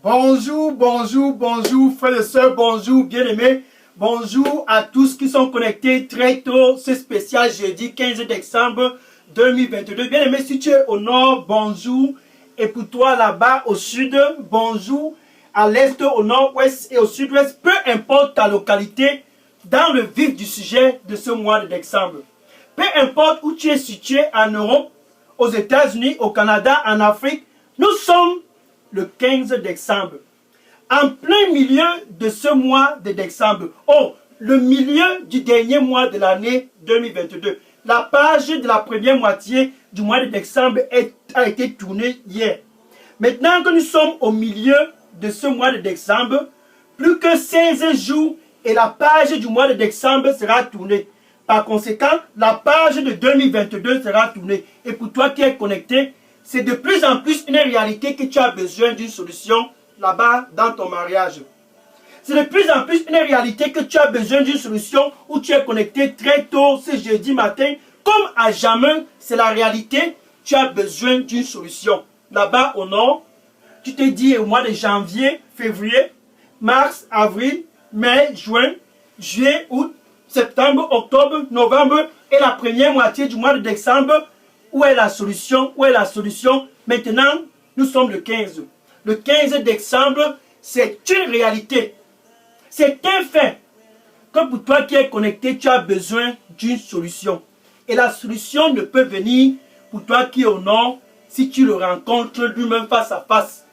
Bonjour, bonjour, bonjour, frères et sœurs, bonjour, bien-aimés. Bonjour à tous qui sont connectés très tôt, ce spécial jeudi 15 décembre 2022. Bien-aimés, si tu es au nord, bonjour. Et pour toi là-bas au sud, bonjour. À l'est, au nord-ouest et au sud-ouest, peu importe ta localité, dans le vif du sujet de ce mois de décembre. Peu importe où tu es situé en Europe, aux États-Unis, au Canada, en Afrique, nous sommes le 15 décembre. En plein milieu de ce mois de décembre, le milieu du dernier mois de l'année 2022. La page de la première moitié du mois de décembre a été tournée hier. Maintenant que nous sommes au milieu de ce mois de décembre, plus que 16 jours et la page du mois de décembre sera tournée. Par conséquent, la page de 2022 sera tournée. Et pour toi qui es connecté, c'est de plus en plus une réalité que tu as besoin d'une solution là-bas dans ton mariage. C'est de plus en plus une réalité que tu as besoin d'une solution où tu es connecté très tôt ce jeudi matin. Comme à jamais, c'est la réalité, tu as besoin d'une solution. Là-bas au nord, tu te dis au mois de janvier, février, mars, avril, mai, juin, juillet, août, septembre, octobre, novembre et la première moitié du mois de décembre. Où est la solution? Où est la solution? Maintenant, nous sommes le 15. Le 15 décembre, c'est une réalité. C'est un fait que pour toi qui es connecté, tu as besoin d'une solution. Et la solution ne peut venir pour toi qui es au nord si tu le rencontres lui-même face à face.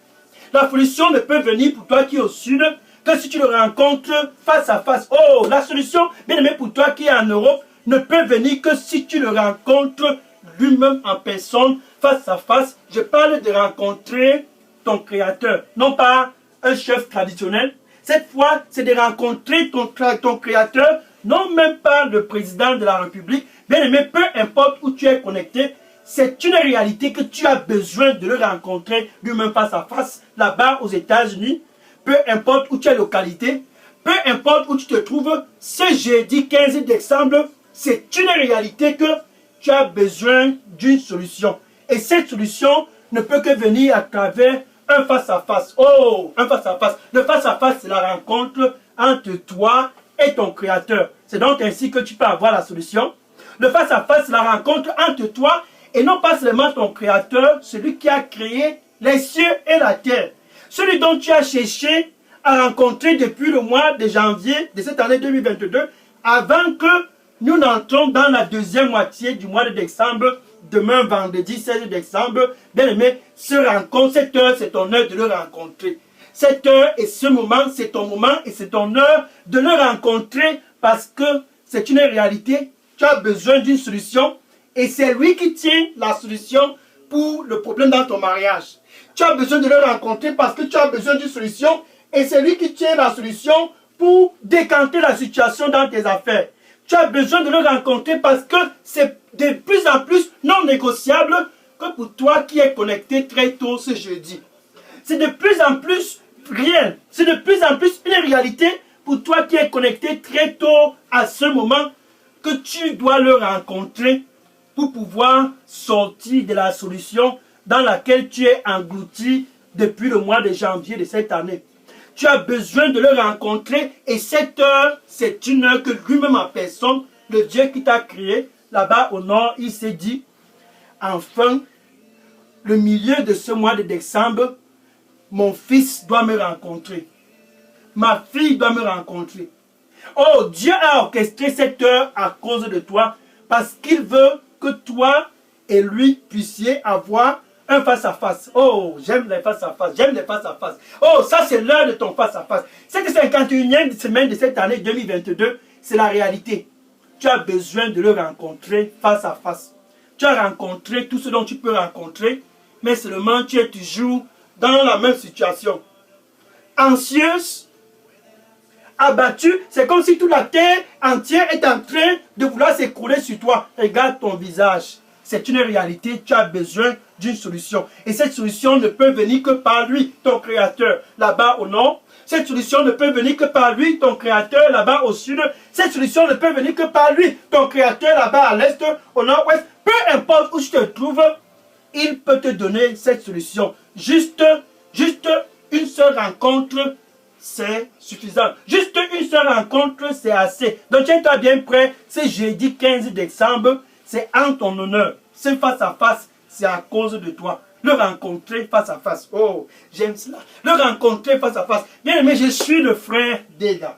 La solution ne peut venir pour toi qui es au sud que si tu le rencontres face à face. La solution, bien aimé, pour toi qui es en Europe, ne peut venir que si tu le rencontres lui-même en personne, face à face. Je parle de rencontrer ton créateur, non pas un chef traditionnel. Cette fois, c'est de rencontrer ton créateur, non même pas le président de la République. Bien aimé, peu importe où tu es connecté, c'est une réalité que tu as besoin de le rencontrer lui-même face à face, là-bas aux États-Unis. Peu importe où tu es localité, peu importe où tu te trouves, ce jeudi 15 décembre, c'est une réalité que tu as besoin d'une solution. Et cette solution ne peut que venir à travers un face-à-face. Un face-à-face. Le face-à-face, c'est la rencontre entre toi et ton créateur. C'est donc ainsi que tu peux avoir la solution. Le face-à-face, c'est la rencontre entre toi et non pas seulement ton créateur, celui qui a créé les cieux et la terre. Celui dont tu as cherché à rencontrer depuis le mois de janvier de cette année 2022, avant que nous n'entrons dans la deuxième moitié du mois de décembre, demain vendredi 16 décembre. Bien aimé, cette heure, c'est ton heure de le rencontrer. Cette heure et ce moment, c'est ton moment et c'est ton heure de le rencontrer parce que c'est une réalité. Tu as besoin d'une solution et c'est lui qui tient la solution pour le problème dans ton mariage. Tu as besoin de le rencontrer parce que tu as besoin d'une solution et c'est lui qui tient la solution pour décanter la situation dans tes affaires. Tu as besoin de le rencontrer parce que c'est de plus en plus non négociable que pour toi qui es connecté très tôt ce jeudi. C'est de plus en plus réel. C'est de plus en plus une réalité pour toi qui es connecté très tôt à ce moment que tu dois le rencontrer pour pouvoir sortir de la solution dans laquelle tu es englouti depuis le mois de janvier de cette année. Tu as besoin de le rencontrer et cette heure, c'est une heure que lui-même en personne, le Dieu qui t'a créé, là-bas au nord, il s'est dit, enfin, le milieu de ce mois de décembre, mon fils doit me rencontrer. Ma fille doit me rencontrer. Dieu a orchestré cette heure à cause de toi parce qu'il veut que toi et lui puissiez avoir un face-à-face. J'aime les face-à-face. J'aime les face-à-face. Ça c'est l'heure de ton face-à-face. Cette 51e semaine de cette année 2022, c'est la réalité. Tu as besoin de le rencontrer face-à-face. Tu as rencontré tout ce dont tu peux rencontrer, mais seulement tu es toujours dans la même situation. Anxieuse, abattue, c'est comme si toute la terre entière est en train de vouloir s'écrouler sur toi. Regarde ton visage. C'est une réalité, tu as besoin d'une solution. Et cette solution ne peut venir que par lui, ton créateur, là-bas au nord. Cette solution ne peut venir que par lui, ton créateur, là-bas au sud. Cette solution ne peut venir que par lui, ton créateur, là-bas à l'est, au nord-ouest. Peu importe où tu te trouves, il peut te donner cette solution. Juste une seule rencontre, c'est suffisant. Juste une seule rencontre, c'est assez. Donc tiens-toi bien prêt, c'est jeudi 15 décembre, c'est en ton honneur. C'est face à face, c'est à cause de toi. Le rencontrer face à face. Oh, j'aime cela. Le rencontrer face à face. Bien aimé, je suis le frère Dega.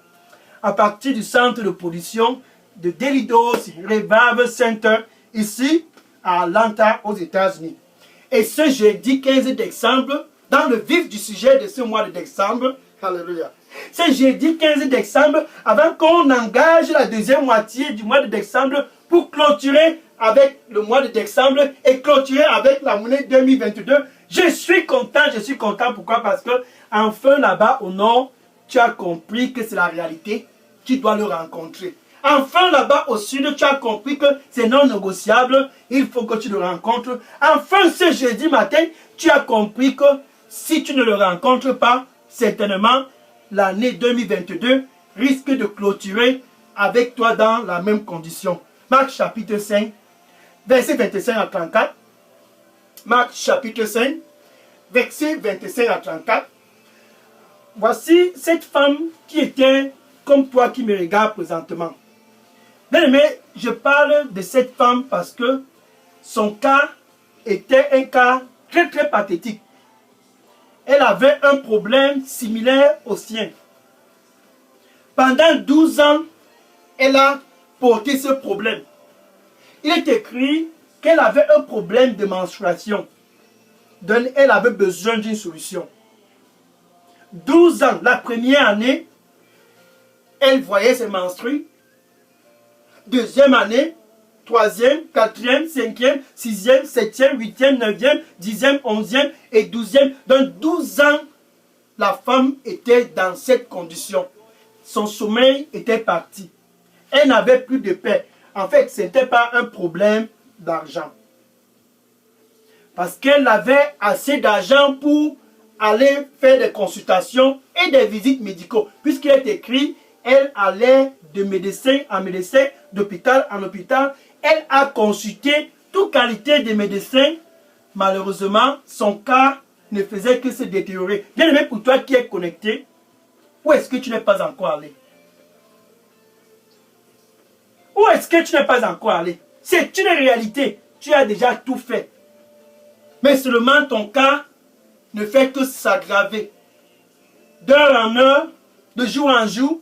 À partir du centre de production de Delidos Revival Center, ici à Atlanta, aux États-Unis. Et ce jeudi 15 décembre, dans le vif du sujet de ce mois de décembre, alléluia. C'est jeudi 15 décembre, avant qu'on engage la deuxième moitié du mois de décembre pour clôturer avec le mois de décembre et clôturer avec la monnaie 2022. Je suis content. Pourquoi? Parce que enfin là-bas au nord, tu as compris que c'est la réalité. Tu dois le rencontrer. Enfin là-bas au sud, tu as compris que c'est non négociable. Il faut que tu le rencontres. Enfin ce jeudi matin, tu as compris que si tu ne le rencontres pas, certainement l'année 2022 risque de clôturer avec toi dans la même condition. Marc chapitre 5, verset 25 à 34. Marc chapitre 5, verset 25 à 34. Voici cette femme qui était comme toi qui me regarde présentement. Bien aimé, je parle de cette femme parce que son cas était un cas très très pathétique. Elle avait un problème similaire au sien. Pendant 12 ans, elle a porté ce problème. Il est écrit qu'elle avait un problème de menstruation. Donc, elle avait besoin d'une solution. 12 ans, la première année, elle voyait ses menstrues. Deuxième année, troisième, quatrième, cinquième, sixième, septième, huitième, neuvième, dixième, onzième et douzième. Dans 12 ans, la femme était dans cette condition. Son sommeil était parti. Elle n'avait plus de paix. En fait, ce n'était pas un problème d'argent. Parce qu'elle avait assez d'argent pour aller faire des consultations et des visites médicaux. Puisqu'il est écrit, elle allait de médecin en médecin, d'hôpital en hôpital. Elle a consulté toute qualité de médecins. Malheureusement, son cas ne faisait que se détériorer. Bien aimé, pour toi qui es connecté, où est-ce que tu n'es pas encore allé? Où est-ce que tu n'es pas encore allé? C'est une réalité. Tu as déjà tout fait. Mais seulement ton cas ne fait que s'aggraver. D'heure en heure, de jour en jour,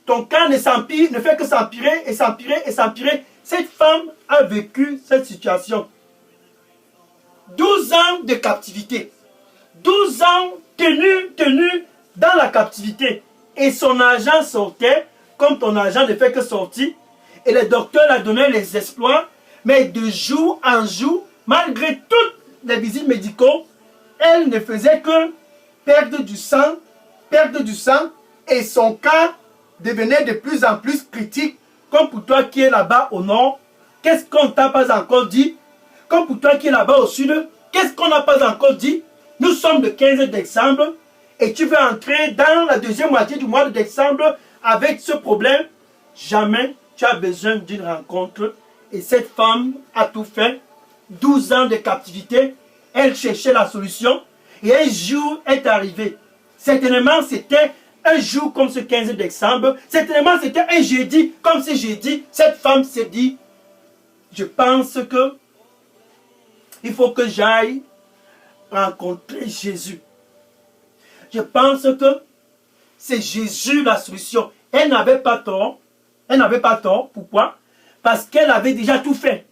ton cas ne fait que s'empirer et s'empirer et s'empirer. Cette femme a vécu cette situation. 12 ans de captivité. 12 ans tenue dans la captivité. Et son argent sortait, comme ton argent ne fait que sortir. Et les docteurs la donnaient les exploits. Mais de jour en jour, malgré toutes les visites médicales, elle ne faisait que perdre du sang. Et son cas devenait de plus en plus critique. Comme pour toi qui es là-bas au nord, qu'est-ce qu'on ne t'a pas encore dit? Comme pour toi qui es là-bas au sud, qu'est-ce qu'on n'a pas encore dit? Nous sommes le 15 décembre et tu veux entrer dans la deuxième moitié du mois de décembre avec ce problème. Jamais tu as besoin d'une rencontre. Et cette femme a tout fait. 12 ans de captivité. Elle cherchait la solution. Et un jour est arrivé. Certainement, c'était un jour comme ce 15 décembre. Certainement, c'était un jeudi comme ce jeudi. Cette femme s'est dit, je pense que il faut que j'aille rencontrer Jésus. Je pense que c'est Jésus la solution. Elle n'avait pas tort. Elle n'avait pas tort. Pourquoi? Parce qu'elle avait déjà tout fait.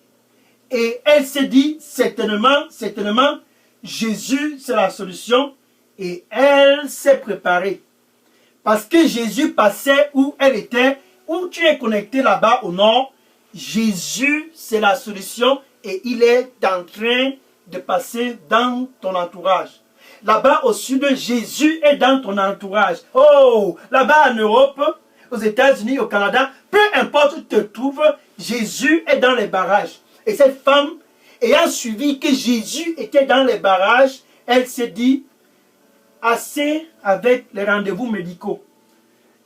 Et elle s'est dit, certainement, Jésus c'est la solution. Et elle s'est préparée. Parce que Jésus passait où elle était, où tu es connecté là-bas au nord. Jésus c'est la solution et il est en train de passer dans ton entourage. Là-bas au sud, Jésus est dans ton entourage. Oh, là-bas en Europe, aux États-Unis, au Canada, peu importe où tu te trouves, Jésus est dans les barrages. Et cette femme, ayant suivi que Jésus était dans les barrages, elle s'est dit, assez avec les rendez-vous médicaux.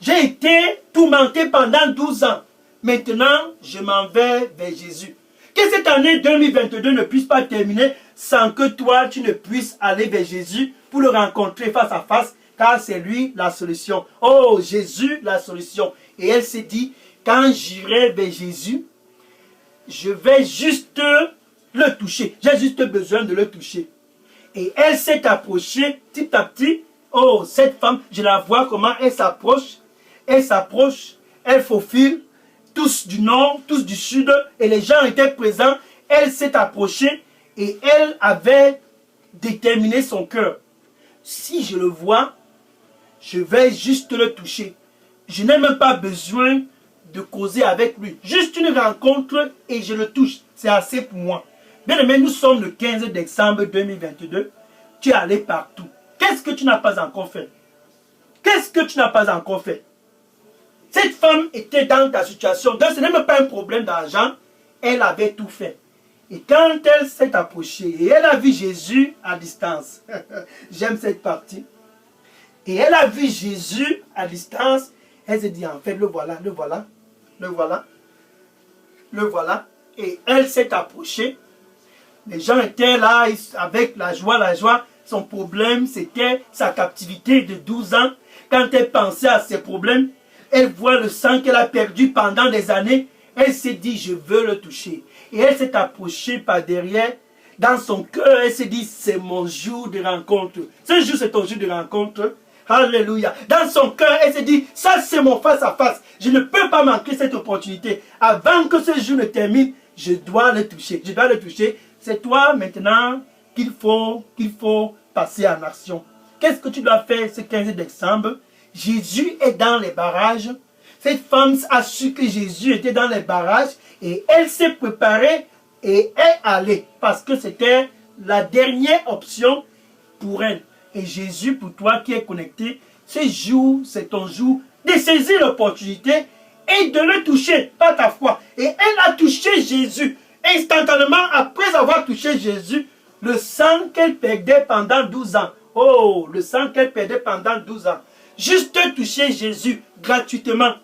J'ai été tourmenté pendant 12 ans. Maintenant, je m'en vais vers Jésus. Que cette année 2022 ne puisse pas terminer sans que toi, tu ne puisses aller vers Jésus pour le rencontrer face à face, car c'est lui la solution. Oh, Jésus, la solution. Et elle s'est dit, quand j'irai vers Jésus, je vais juste le toucher. J'ai juste besoin de le toucher. Et elle s'est approchée petit à petit. Oh, cette femme, je la vois comment elle s'approche. Elle s'approche, elle faufile, tous du nord, tous du sud, et les gens étaient présents. Elle s'est approchée et elle avait déterminé son cœur. Si je le vois, je vais juste le toucher. Je n'ai même pas besoin de causer avec lui. Juste une rencontre et je le touche. C'est assez pour moi. Bien aimé, nous sommes le 15 décembre 2022. Tu es allé partout. Qu'est-ce que tu n'as pas encore fait? Qu'est-ce que tu n'as pas encore fait? Cette femme était dans ta situation. Donc ce n'est même pas un problème d'argent. Elle avait tout fait. Et quand elle s'est approchée et elle a vu Jésus à distance. J'aime cette partie. Et elle a vu Jésus à distance. Elle s'est dit, en fait, le voilà, le voilà, le voilà, le voilà. Et elle s'est approchée. Les gens étaient là avec la joie, la joie. Son problème, c'était sa captivité de 12 ans. Quand elle pensait à ses problèmes, elle voit le sang qu'elle a perdu pendant des années. Elle s'est dit, je veux le toucher. Et elle s'est approchée par derrière. Dans son cœur, elle s'est dit, c'est mon jour de rencontre. Ce jour, c'est ton jour de rencontre. Alléluia. Dans son cœur, elle s'est dit, ça c'est mon face à face. Je ne peux pas manquer cette opportunité. Avant que ce jour ne termine, je dois le toucher. Je dois le toucher. C'est toi maintenant qu'il faut passer en action. Qu'est-ce que tu dois faire ce 15 décembre? Jésus est dans les barrages. Cette femme a su que Jésus était dans les barrages et elle s'est préparée et est allée parce que c'était la dernière option pour elle. Et Jésus, pour toi qui es connecté, ce jour, c'est ton jour de saisir l'opportunité et de le toucher par ta foi. Et elle a touché Jésus. Instantanément, après avoir touché Jésus, le sang qu'elle perdait pendant 12 ans. Oh, le sang qu'elle perdait pendant 12 ans. Juste toucher Jésus gratuitement.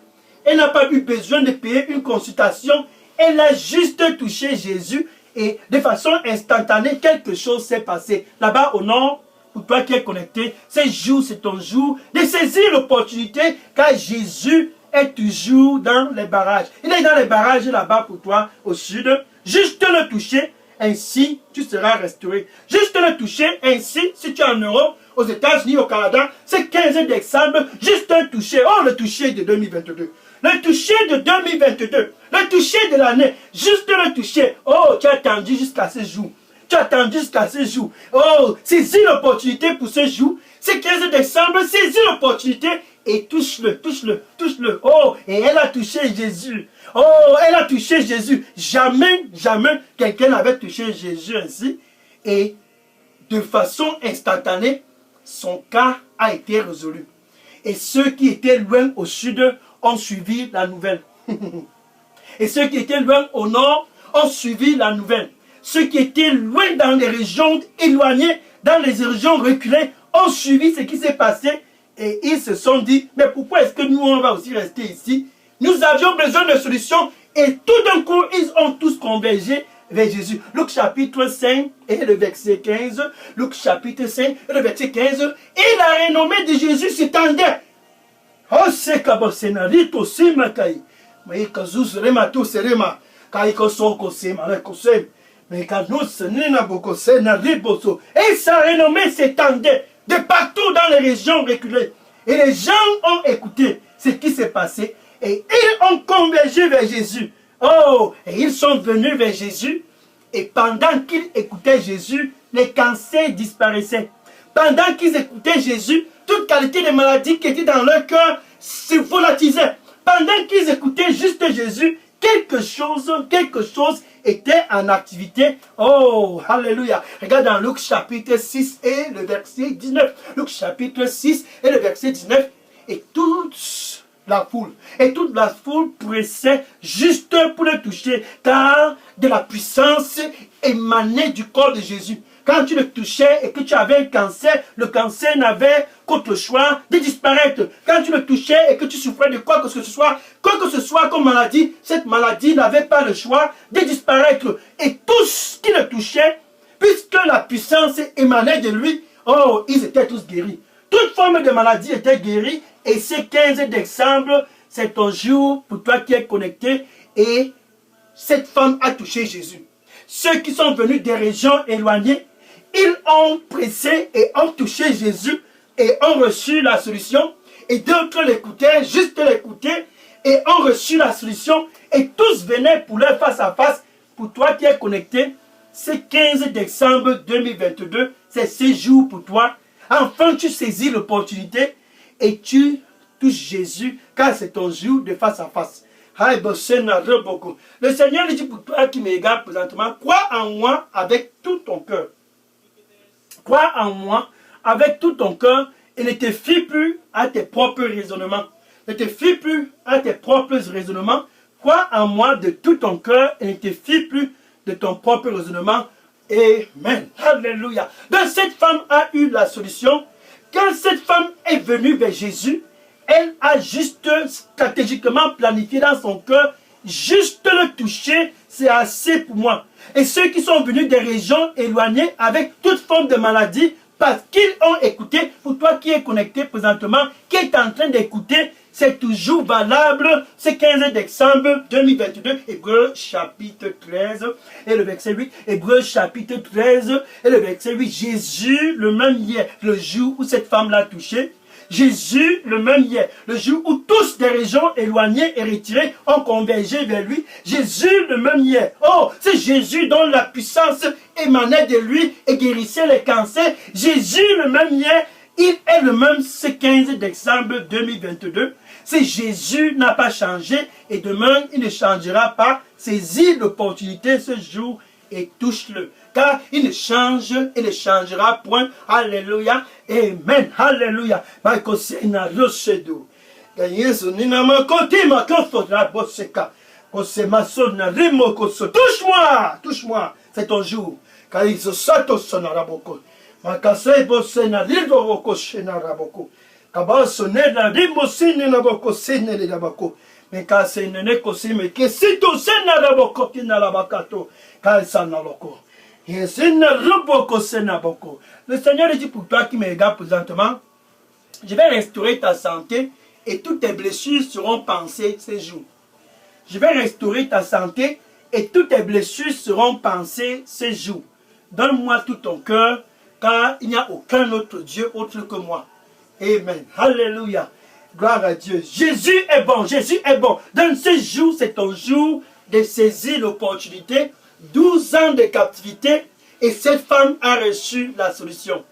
Elle n'a pas eu besoin de payer une consultation. Elle a juste touché Jésus et de façon instantanée, quelque chose s'est passé. Là-bas au nord, pour toi qui es connecté, ce jour, c'est ton jour de saisir l'opportunité car Jésus est toujours dans les barrages. Il est dans les barrages là-bas pour toi au sud. Juste le toucher, ainsi tu seras restauré. Juste le toucher, ainsi si tu es en Europe, aux États-Unis, au Canada, c'est 15 décembre, juste un toucher. Oh, le toucher de 2022. Le toucher de 2022. Le toucher de l'année. Juste le toucher. Oh, tu as attendu jusqu'à ce jour. Tu as attendu jusqu'à ce jour. Oh, saisis l'opportunité pour ce jour. C'est 15 décembre, saisis l'opportunité et touche-le, touche-le, touche-le. Oh, et elle a touché Jésus. Oh, elle a touché Jésus. Jamais, jamais quelqu'un n'avait touché Jésus ainsi. Et de façon instantanée, son cas a été résolu. Et ceux qui étaient loin au sud ont suivi la nouvelle. Et ceux qui étaient loin au nord ont suivi la nouvelle. Ceux qui étaient loin dans les régions éloignées, dans les régions reculées, ont suivi ce qui s'est passé. Et ils se sont dit, mais pourquoi est-ce que nous, on va aussi rester ici? Nous avions besoin de solutions. Et tout d'un coup, ils ont tous convergé vers Jésus. Luc chapitre 5 et le verset 15. Luc chapitre 5 et le verset 15. Et la renommée de Jésus s'étendait. Oh, c'est kabosenarito simakai. Mais kazus remato serema. Kaiko soko sema rekosem. Mais kanus nina bokose nariboso. Et sa renommée s'étendait de partout dans les régions reculées. Et les gens ont écouté ce qui s'est passé. Et ils ont convergé vers Jésus. Oh, et ils sont venus vers Jésus. Et pendant qu'ils écoutaient Jésus, les cancers disparaissaient. Pendant qu'ils écoutaient Jésus, toute qualité de maladie qui était dans leur cœur se volatilisait. Pendant qu'ils écoutaient juste Jésus, quelque chose était en activité. Oh, alléluia. Regarde dans Luc chapitre 6 et le verset 19. Luc chapitre 6 et le verset 19. Et toute la foule pressait juste pour le toucher, car de la puissance émanait du corps de Jésus. Quand tu le touchais et que tu avais un cancer, le cancer n'avait qu'autre choix de disparaître. Quand tu le touchais et que tu souffrais de quoi que ce soit comme maladie, cette maladie n'avait pas le choix de disparaître. Et tous qui le touchaient Puisque la puissance émanait de lui, oh, ils étaient tous guéris. Toute forme de maladie était guérie. Et ce 15 décembre, c'est ton jour pour toi qui es connecté. Et cette femme a touché Jésus. Ceux qui sont venus des régions éloignées, ils ont pressé et ont touché Jésus et ont reçu la solution. Et d'autres l'écoutaient, juste l'écoutaient, et ont reçu la solution. Et tous venaient pour leur face à face. Pour toi qui es connecté, c'est 15 décembre 2022, c'est ce jour pour toi. Enfin, tu saisis l'opportunité et tu touches Jésus, car c'est ton jour de face à face. Le Seigneur dit pour toi qui me regarde présentement, crois en moi avec tout ton cœur. Crois en moi avec tout ton cœur et ne te fie plus à tes propres raisonnements. Ne te fie plus à tes propres raisonnements. Crois en moi de tout ton cœur et ne te fie plus de ton propre raisonnement. Amen. Alléluia. Donc cette femme a eu la solution. Quand cette femme est venue vers Jésus, elle a juste stratégiquement planifié dans son cœur, juste le toucher, c'est assez pour moi. Et ceux qui sont venus des régions éloignées avec toute forme de maladie, parce qu'ils ont écouté, pour toi qui es connecté présentement, qui est en train d'écouter, c'est toujours valable, c'est 15 décembre 2022, Hébreux chapitre 13 et le verset 8, Hébreux chapitre 13 et le verset 8, Jésus le même hier, le jour où cette femme l'a touché, Jésus le même hier, le jour où tous des régions éloignées et retirées ont convergé vers lui, Jésus le même hier, oh, c'est Jésus dont la puissance émanait de lui et guérissait les cancers, Jésus le même hier, il est le même ce 15 décembre 2022. Si Jésus n'a pas changé et demain il ne changera pas, saisis l'opportunité ce jour et touche-le. Car il ne change et ne changera point. Alléluia. Amen. Alléluia. Touche-moi. Touche-moi. C'est ton jour. Car il se saute son araboko. Makase bosena lido boko shena raboko. Kabaso neda rimo sine na boko sine le bako. Mekase nene kosime kesito sena raboko kina labakato. Kalsana loko. Yesena roboko sena boko. Le Seigneur dit pour toi qui me regarde présentement, je vais restaurer ta santé et toutes tes blessures seront pansées ces jours. Je vais restaurer ta santé et toutes tes blessures seront pansées ces jours. Donne-moi tout ton cœur, car il n'y a aucun autre Dieu autre que moi. Amen. Alléluia. Gloire à Dieu. Jésus est bon. Jésus est bon. Dans ce jour, c'est ton jour de saisir l'opportunité. 12 ans de captivité et cette femme a reçu la solution.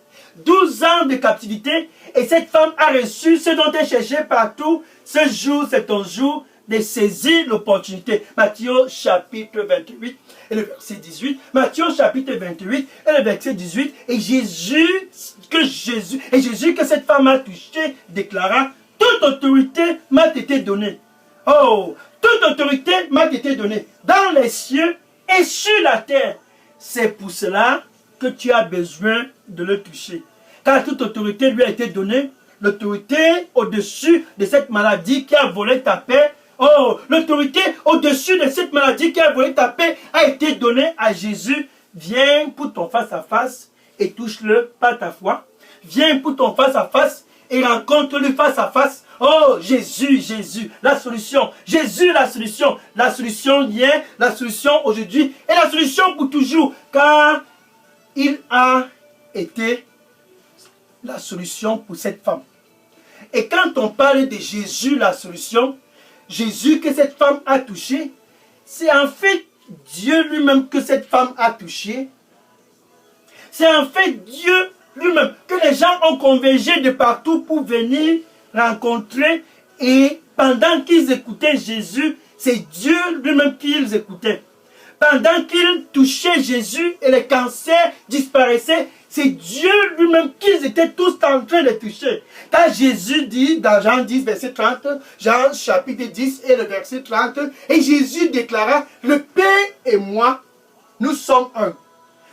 12 ans de captivité et cette femme a reçu ce dont elle cherchait partout. Ce jour, c'est ton jour de saisir l'opportunité. Matthieu chapitre 28 et le verset 18. Matthieu chapitre 28 et le verset 18. Et Jésus que cette femme a touché déclara, toute autorité m'a été donnée. Oh, toute autorité m'a été donnée dans les cieux et sur la terre. C'est pour cela que tu as besoin de le toucher. Car toute autorité lui a été donnée. L'autorité au-dessus de cette maladie qui a volé ta paix. Oh, l'autorité au-dessus de cette maladie qui a volé ta paix a été donnée à Jésus. Viens pour ton face-à-face et touche-le par ta foi. Viens pour ton face-à-face et rencontre-le face-à-face. Oh, Jésus, Jésus, la solution. Jésus, la solution. La solution hier, la solution aujourd'hui et la solution pour toujours. Car il a été la solution pour cette femme. Et quand on parle de Jésus, la solution, Jésus que cette femme a touché, c'est en fait Dieu lui-même que cette femme a touché. C'est en fait Dieu lui-même que les gens ont convergé de partout pour venir rencontrer. Et pendant qu'ils écoutaient Jésus, c'est Dieu lui-même qu'ils écoutaient. Pendant qu'ils touchaient Jésus et les cancers disparaissaient, c'est Dieu lui-même qu'ils étaient tous en train de toucher. Car Jésus dit dans Jean 10, verset 30, Jean chapitre 10 et le verset 30, et Jésus déclara, le Père et moi, nous sommes un.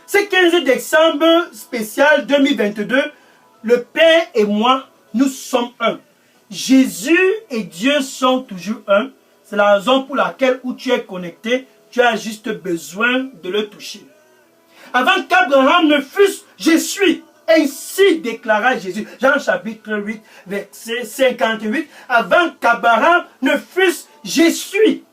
C'est 15 décembre spécial 2022, le Père et moi, nous sommes un. Jésus et Dieu sont toujours un. C'est la raison pour laquelle où tu es connecté, tu as juste besoin de le toucher. Avant qu'Abraham ne fût, je suis. Ainsi déclara Jésus. Jean chapitre 8, verset 58. Avant qu'Abraham ne fût, je suis.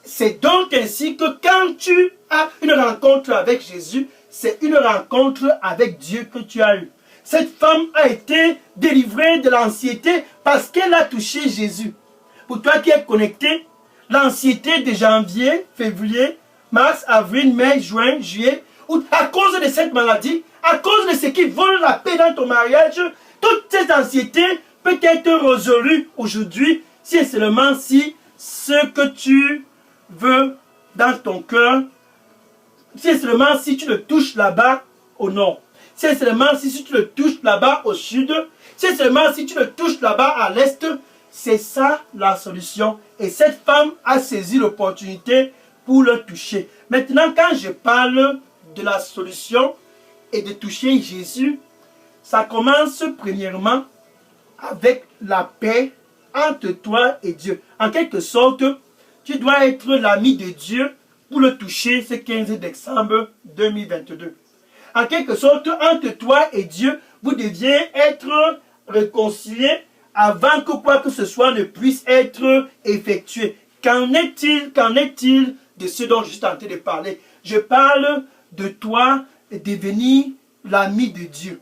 C'est donc ainsi que quand tu as une rencontre avec Jésus, c'est une rencontre avec Dieu que tu as eue. Cette femme a été délivrée de l'anxiété parce qu'elle a touché Jésus. Pour toi qui es connecté, l'anxiété de janvier, février, mars, avril, mai, juin, juillet, ou à cause de cette maladie, à cause de ce qui vole la paix dans ton mariage, toute cette anxiété peut être résolue aujourd'hui si et seulement si ce que tu veux dans ton cœur, si et seulement si tu le touches là-bas au nord, si et seulement si tu le touches là-bas au sud, si et seulement si tu le touches là-bas à l'est, c'est ça la solution. Et cette femme a saisi l'opportunité pour le toucher. Maintenant, quand je parle de la solution et de toucher Jésus, ça commence premièrement avec la paix entre toi et Dieu. En quelque sorte, tu dois être l'ami de Dieu pour le toucher ce 15 décembre 2022. En quelque sorte, entre toi et Dieu, vous deviez être réconciliés avant que quoi que ce soit ne puisse être effectué. Qu'en est-il de ce dont je suis en train de parler? Je parle de toi devenir l'ami de Dieu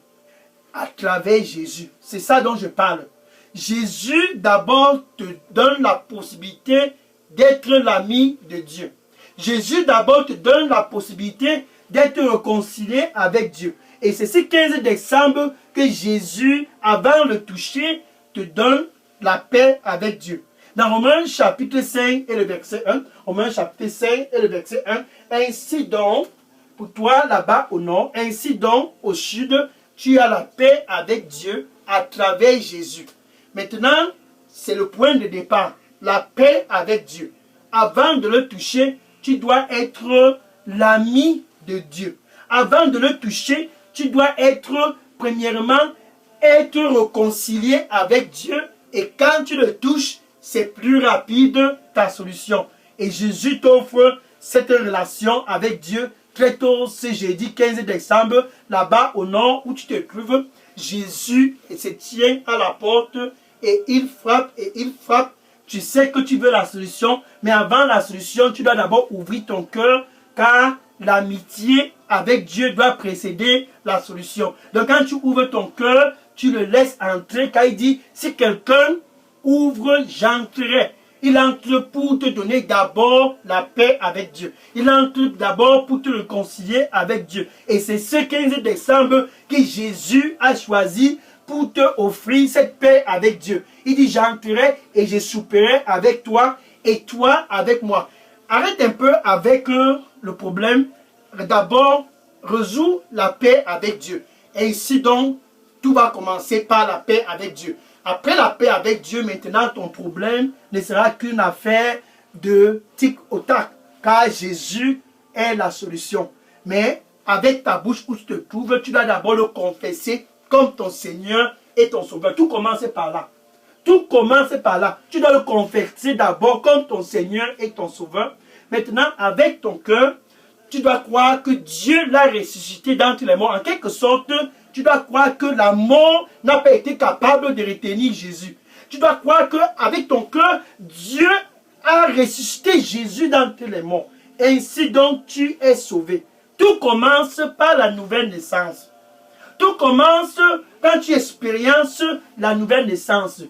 à travers Jésus. C'est ça dont je parle. Jésus d'abord te donne la possibilité d'être l'ami de Dieu. Jésus d'abord te donne la possibilité d'être réconcilié avec Dieu. Et c'est ce 15 décembre que Jésus, avant le toucher, te donne la paix avec Dieu. Dans Romains chapitre 5 et le verset 1, Romains chapitre 5 et le verset 1, ainsi donc, pour toi là-bas au nord, ainsi donc au sud, tu as la paix avec Dieu à travers Jésus. Maintenant, c'est le point de départ, la paix avec Dieu. Avant de le toucher, tu dois être l'ami de Dieu. Avant de le toucher, tu dois être, premièrement, être réconcilié avec Dieu. Et quand tu le touches, c'est plus rapide ta solution. Et Jésus t'offre cette relation avec Dieu très tôt ce jeudi 15 décembre, là-bas au nord où tu te trouves. Jésus se tient à la porte et il frappe et il frappe. Tu sais que tu veux la solution, mais avant la solution, tu dois d'abord ouvrir ton cœur, car l'amitié avec Dieu doit précéder la solution. Donc quand tu ouvres ton cœur, tu le laisses entrer, car il dit, si quelqu'un ouvre, j'entrerai. Il entre pour te donner d'abord la paix avec Dieu. Il entre d'abord pour te réconcilier avec Dieu. Et c'est ce 15 décembre que Jésus a choisi pour te offrir cette paix avec Dieu. Il dit, j'entrerai et je souperai avec toi et toi avec moi. Arrête un peu avec le problème. D'abord, résous la paix avec Dieu. Et ainsi donc, tout va commencer par la paix avec Dieu. Après la paix avec Dieu, maintenant, ton problème ne sera qu'une affaire de tic au tac. Car Jésus est la solution. Mais avec ta bouche où tu te trouves, tu dois d'abord le confesser comme ton Seigneur et ton Sauveur. Tout commence par là. Tout commence par là. Tu dois le confesser d'abord comme ton Seigneur et ton Sauveur. Maintenant, avec ton cœur, tu dois croire que Dieu l'a ressuscité d'entre les morts. En quelque sorte, tu dois croire que la mort n'a pas été capable de retenir Jésus. Tu dois croire qu'avec ton cœur, Dieu a ressuscité Jésus d'entre les morts. Ainsi donc, tu es sauvé. Tout commence par la nouvelle naissance. Tout commence quand tu expériences la nouvelle naissance.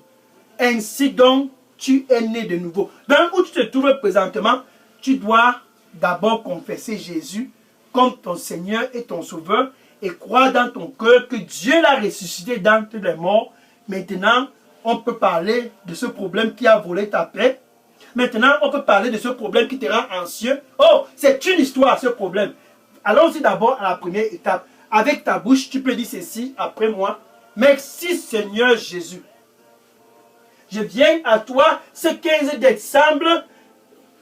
Ainsi donc, tu es né de nouveau. Dans où tu te trouves présentement, tu dois d'abord confesser Jésus comme ton Seigneur et ton Sauveur et croire dans ton cœur que Dieu l'a ressuscité d'entre les morts. Maintenant, on peut parler de ce problème qui a volé ta paix. Maintenant, on peut parler de ce problème qui te rend anxieux. Oh, c'est une histoire, ce problème. Allons-y d'abord à la première étape. Avec ta bouche, tu peux dire ceci après moi. Merci Seigneur Jésus. Je viens à toi ce 15 décembre.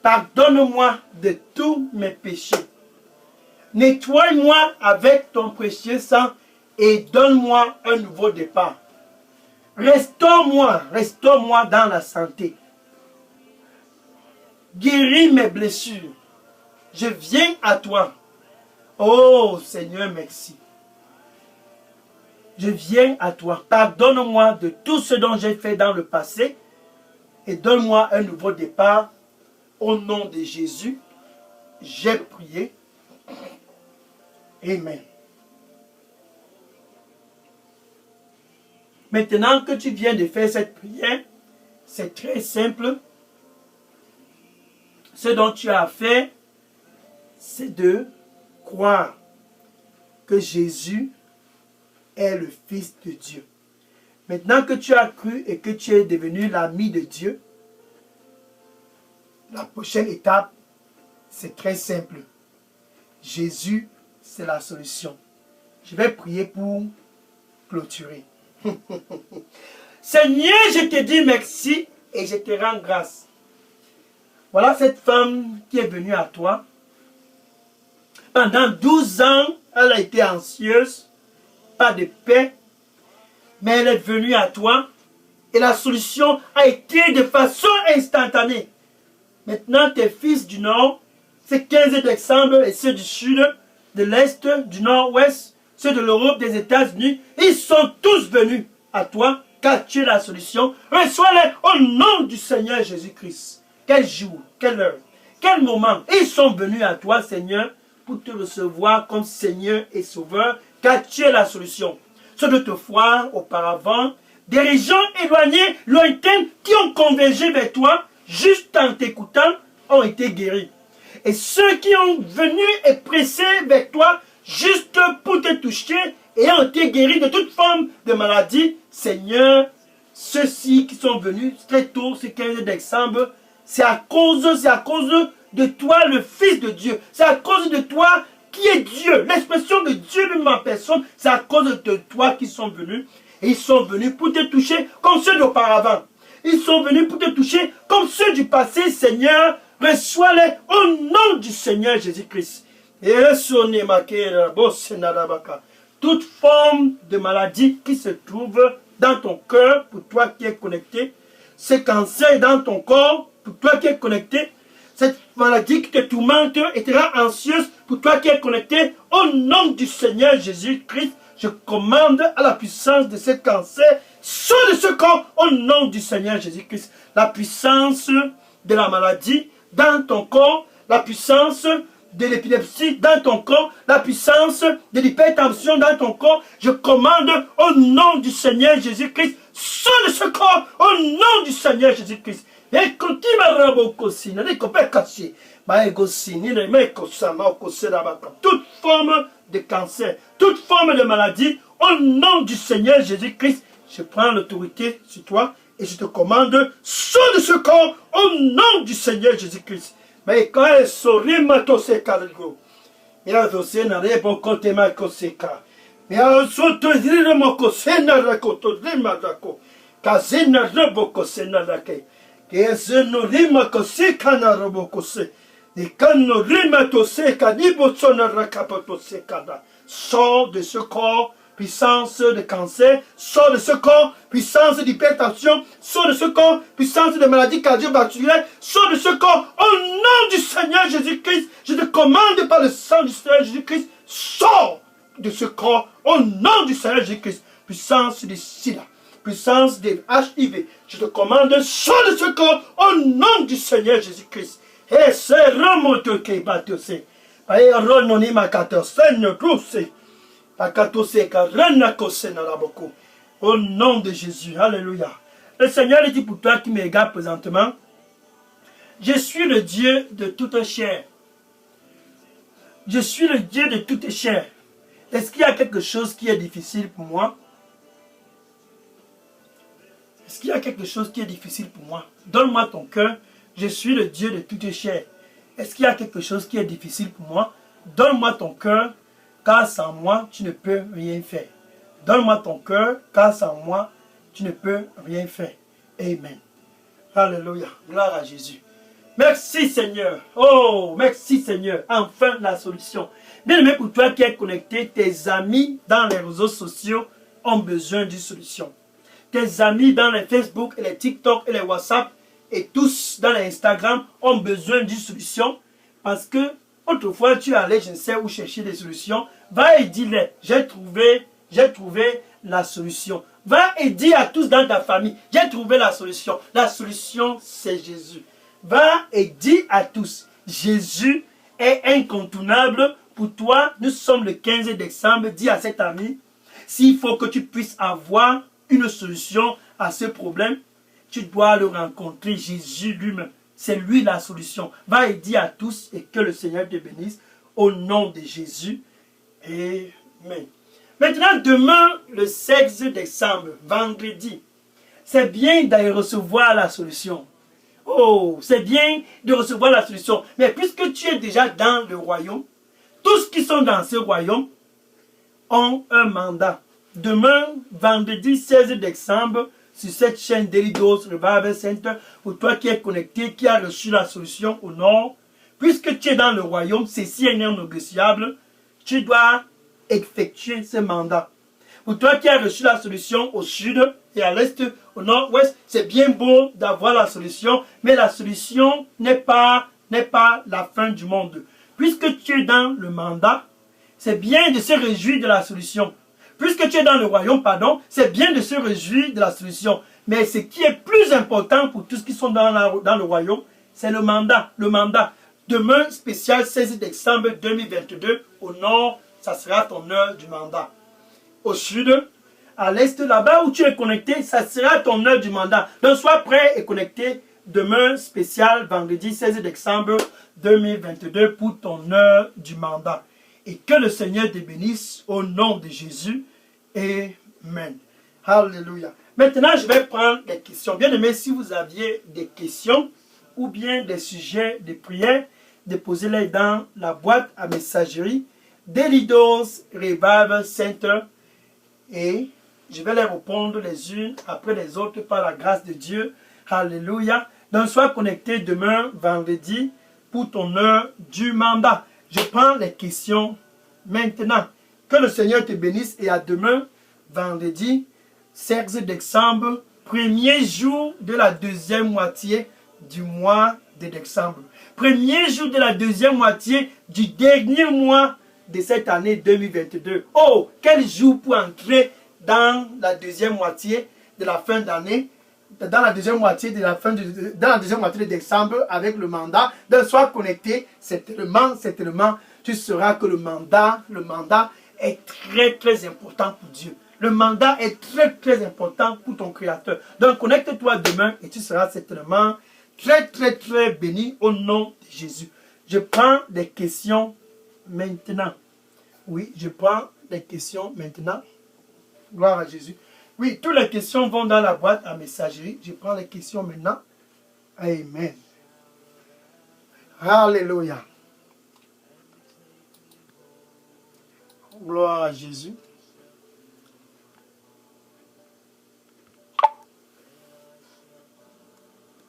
Pardonne-moi de tous mes péchés. Nettoie-moi avec ton précieux sang et donne-moi un nouveau départ. Restaure-moi dans la santé. Guéris mes blessures. Je viens à toi. Oh Seigneur, merci. Je viens à toi. Pardonne-moi de tout ce dont j'ai fait dans le passé et donne-moi un nouveau départ. Au nom de Jésus, j'ai prié. Amen. Maintenant que tu viens de faire cette prière, c'est très simple. Ce dont tu as à faire, c'est de croire que Jésus est le Fils de Dieu. Maintenant que tu as cru et que tu es devenu l'ami de Dieu, la prochaine étape, c'est très simple. Jésus, c'est la solution. Je vais prier pour clôturer. Seigneur, je te dis merci et je te rends grâce. Voilà cette femme qui est venue à toi. Pendant 12 ans, elle a été anxieuse, pas de paix, mais elle est venue à toi et la solution a été de façon instantanée. Maintenant, tes fils du Nord, ces 15 décembre et ceux du Sud, de l'Est, du Nord-Ouest, ceux de l'Europe, des États-Unis, ils sont tous venus à toi car tu es la solution. Reçois-les au nom du Seigneur Jésus-Christ. Quel jour, quelle heure, quel moment, ils sont venus à toi, Seigneur, pour te recevoir comme Seigneur et Sauveur, car tu es la solution. Ceux d'autrefois, auparavant, des régions éloignées, lointaines, qui ont convergé vers toi, juste en t'écoutant, ont été guéris. Et ceux qui ont venu et pressé vers toi, juste pour te toucher, et ont été guéris de toute forme de maladie, Seigneur, ceux-ci qui sont venus très tôt, ce 15 décembre, c'est à cause de toi, le Fils de Dieu. C'est à cause de toi qui est Dieu. L'expression de Dieu lui en personne, c'est à cause de toi qu'ils sont venus. Et ils sont venus pour te toucher comme ceux d'auparavant. Ils sont venus pour te toucher comme ceux du passé, Seigneur. Reçois-les au nom du Seigneur Jésus-Christ. Toute forme de maladie qui se trouve dans ton cœur, pour toi qui es connecté, ce cancer dans ton corps, pour toi qui es connecté, cette maladie qui te tourmente et te rend anxieuse, pour toi qui es connecté, au nom du Seigneur Jésus-Christ, je commande à la puissance de ce cancer, sors de ce corps, au nom du Seigneur Jésus-Christ. La puissance de la maladie dans ton corps, la puissance de l'épilepsie dans ton corps, la puissance de l'hypertension dans ton corps, je commande au nom du Seigneur Jésus-Christ, sors de ce corps, au nom du Seigneur Jésus-Christ. Toute forme de cancer, toute forme de maladie, au nom du Seigneur Jésus-Christ, je prends l'autorité sur toi et je te commande, sors de ce corps, au nom du Seigneur Jésus-Christ. Mais quand elle sourit, ma tose cargo. Mais elle tose n'a rien pour côté ma coseka. Mais elle saute dire mon cosena racoto de ma daco. Kazena rebo sena lake. Que zeno rima coseka na robo cose. Et quand nous rima tose canibo sona racapoto secada. Sors de ce corps. Puissance de cancer, sors de ce corps, puissance d'hypertension, sors de ce corps, puissance de maladie cardiovasculaire, sors de ce corps, au nom du Seigneur Jésus-Christ, je te commande par le sang du Seigneur Jésus-Christ, sors de ce corps, au nom du Seigneur Jésus-Christ, puissance du sida, puissance des HIV, je te commande, sors de ce corps, au nom du Seigneur Jésus-Christ. Et c'est remonté qui batose, et renonima katos, Seigneur, troussé. Au nom de Jésus, alléluia. Le Seigneur dit pour toi qui me regarde présentement, je suis le Dieu de toute chair. Je suis le Dieu de toute chair. Est-ce qu'il y a quelque chose qui est difficile pour moi? Est-ce qu'il y a quelque chose qui est difficile pour moi? Donne-moi ton cœur. Je suis le Dieu de toute chair. Est-ce qu'il y a quelque chose qui est difficile pour moi? Donne-moi ton cœur. Car sans moi, tu ne peux rien faire. Donne-moi ton cœur, car sans moi, tu ne peux rien faire. Amen. Alléluia. Gloire à Jésus. Merci Seigneur. Oh, merci Seigneur. Enfin la solution. Bien aimé, pour toi qui es connecté, tes amis dans les réseaux sociaux ont besoin d'une solution. Tes amis dans les Facebook, et les TikTok et les WhatsApp et tous dans les Instagram ont besoin d'une solution parce que Autrefois, tu allais, je ne sais où chercher des solutions. Va et dis-les, j'ai trouvé la solution. Va et dis à tous dans ta famille, j'ai trouvé la solution. La solution, c'est Jésus. Va et dis à tous, Jésus est incontournable pour toi. Nous sommes le 15 décembre. Dis à cet ami, s'il faut que tu puisses avoir une solution à ce problème, tu dois le rencontrer, Jésus lui-même. C'est lui la solution. Va et dis à tous et que le Seigneur te bénisse au nom de Jésus. Amen. Maintenant, demain, le 16 décembre, vendredi, c'est bien d'aller recevoir la solution. Oh, c'est bien de recevoir la solution. Mais puisque tu es déjà dans le royaume, tous qui sont dans ce royaume ont un mandat. Demain, vendredi 16 décembre, sur cette chaîne Daily Dose Revival Center, pour toi qui es connecté, qui a reçu la solution au nord, puisque tu es dans le royaume, ceci est non négociable, tu dois effectuer ce mandat. Pour toi qui as reçu la solution au sud et à l'est, au nord-ouest, c'est bien beau d'avoir la solution, mais la solution n'est pas la fin du monde. Puisque tu es dans le mandat, c'est bien de se réjouir de la solution. Puisque tu es dans le royaume, c'est bien de se réjouir de la solution. Mais ce qui est plus important pour tous qui sont dans le royaume, c'est le mandat. Le mandat. Demain, spécial 16 décembre 2022, au nord, ça sera ton heure du mandat. Au sud, à l'est, là-bas où tu es connecté, ça sera ton heure du mandat. Donc, sois prêt et connecté demain, spécial vendredi 16 décembre 2022 pour ton heure du mandat. Et que le Seigneur te bénisse au nom de Jésus. Amen. Alléluia. Maintenant, je vais prendre des questions. Bien aimé, si vous aviez des questions ou bien des sujets de prière, déposez-les dans la boîte à messagerie Daily Dose Revival Center et je vais les répondre les unes après les autres par la grâce de Dieu. Alléluia. Donc, sois connecté demain, vendredi, pour ton heure du mandat. Je prends les questions maintenant. Que le Seigneur te bénisse et à demain, vendredi, 16 décembre, premier jour de la deuxième moitié du mois de décembre. Premier jour de la deuxième moitié du dernier mois de cette année 2022. Oh, quel jour pour entrer dans la deuxième moitié de la fin d'année, dans la deuxième moitié de décembre avec le mandat. Donc, sois connecté, certainement, tu sauras que le mandat est très, très important pour Dieu. Le mandat est très, très important pour ton Créateur. Donc, connecte-toi demain et tu seras certainement très, très, très béni au nom de Jésus. Je prends des questions maintenant. Oui, je prends des questions maintenant. Gloire à Jésus. Oui, toutes les questions vont dans la boîte à messagerie. Je prends les questions maintenant. Amen. Alléluia. Gloire à Jésus.